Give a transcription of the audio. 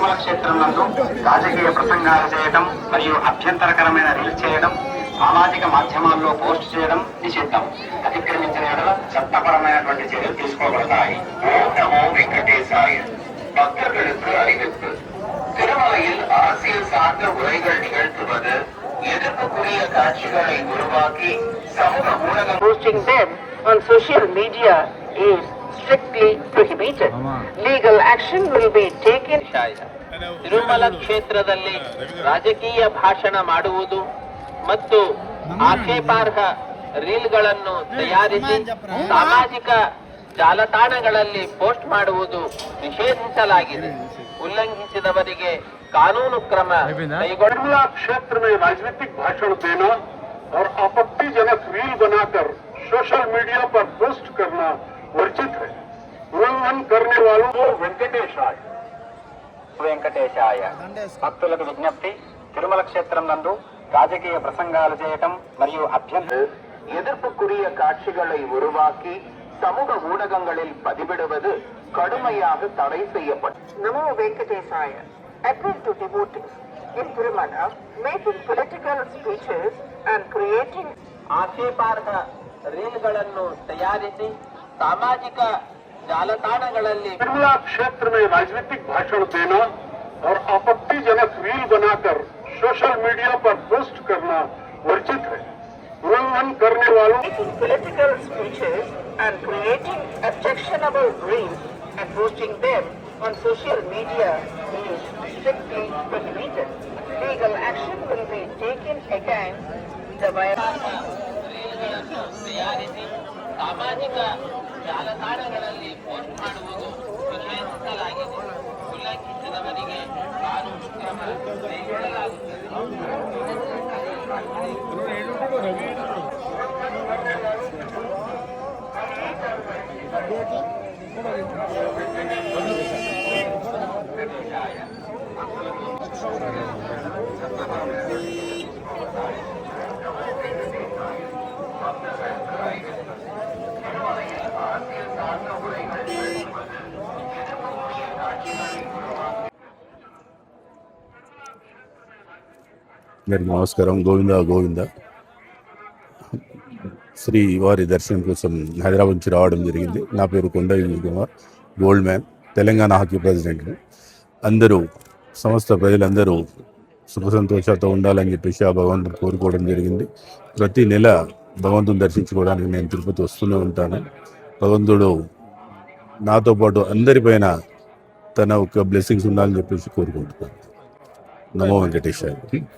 తిరుమల క్షేత్రం నందు రాజకీయ ప్రసంగాలు చేయడం మరియు అభ్యంతరకరమైన రీల్స్ చేయడం సామాజిక మాధ్యమాల్లో పోస్ట్ చేయడం నిషిద్ధం. అతిక్రమించిన ఎడల చట్టపరమైనటువంటి చర్యలు తీసుకోబడతాయి. ఓం నమో వెంకటేశాయ. பக்தர்களுக்கு அறிவிப்பு. திருமலையில் அரசியல் சார்ந்த உரைகள் நிகழ்த்துவது, எதிர்ப்புக்குரிய காட்சிகளை உருவாக்கி சமூக ஊடகம் posting them on social media is strictly prohibited. Legal action will be taken. Tirumala ಕ್ಷೇತ್ರದಲ್ಲಿ ರಾಜಕೀಯ ಭಾಷಣ ಮಾಡುವುದು ಮತ್ತು ಆಕ್ಷೇಪಾರ್ಹ ರೀಲ್ಗಳನ್ನು ತಯಾರಿಸಿ ಸಾಮಾಜಿಕ ಜಾಲತಾಣಗಳಲ್ಲಿ ಪೋಸ್ಟ್ ಮಾಡುವುದು ನಿಷೇಧಿಸಲಾಗಿದೆ. ಉಲ್ಲಂಘಿಸಿದವರಿಗೆ ಕಾನೂನು ಕ್ರಮ तिरुमला क्षेत्र में राजनीतिक भाषण देना और आपत्तिजनक रील बनाकर सोशल मीडिया पर पोस्ट करना वर्जित है. उल्लंघन करने वालों को వెంకటేశాయ. భక్తులకు విజ్ఞప్తి. తిరుమల క్షేత్రం నందు రాజకీయ ప్రసంగాలు చేయటం మరియు எதிர்ப்புக்குரிய காட்சிகளை உருவாக்கி சமூக ஊடகங்களில் பதிவிடுவது கடுமையாக தடை செய்யப்பட்டது. நமோ வெங்கடேசாய. Appeal to devotees in Tirumala, making political speeches and creating ಆಕ್ಷೇಪಾರ್ಹ ರೀಲ್ಗಳನ್ನು ತಯಾರಿಸಿ ಸಾಮಾಜಿಕ ಜಾಲತಾಣಗಳಲ್ಲಿ तिरुमला क्षेत्र में राजनीतिक भाषण देना और आपत्तिजनक रील बनाकर सोशल मीडिया पर पोस्ट करना वर्जित है. उल्लंघन करने वालों political speeches and creating objectionable reels and posting them on social media is strictly prohibited. Legal action will be taken against the ಸಾಮಾಜಿಕ ಜಾಲತಾಣಗಳಲ್ಲಿ ಪೋಸ್ಟ್ ಮಾಡುವುದು ನಿಷೇಧಿಸಲಾಗಿದೆ. ಉಲ್ಲಂಘಿಸಿದವರಿಗೆ ಕಾನೂನು ಕ್ರಮ ಕೈಗೊಳ್ಳಲಾಗುತ್ತದೆ. అందరికీ నమస్కారం. గోవింద గోవింద. శ్రీ వారి దర్శనం కోసం హైదరాబాద్ నుంచి రావడం జరిగింది. నా పేరు కొండ Vijay Kumar, gold man, Telangana hockey president. అందరూ సమస్త ప్రజలందరూ సుఖ సంతోషాలతో ఉండాలని చెప్పేసి ఆ భగవంతుని కోరుకోవడం జరిగింది. ప్రతి నెల భగవంతుని దర్శించుకోవడానికి నేను తిరుపతి వస్తూనే ఉంటాను. భగవంతుడు నాతో పాటు అందరిపైన తన ఒక బ్లెస్సింగ్స్ ఉండాలని చెప్పేసి కోరుకుంటున్నాను. నమో వెంకటేశాయ.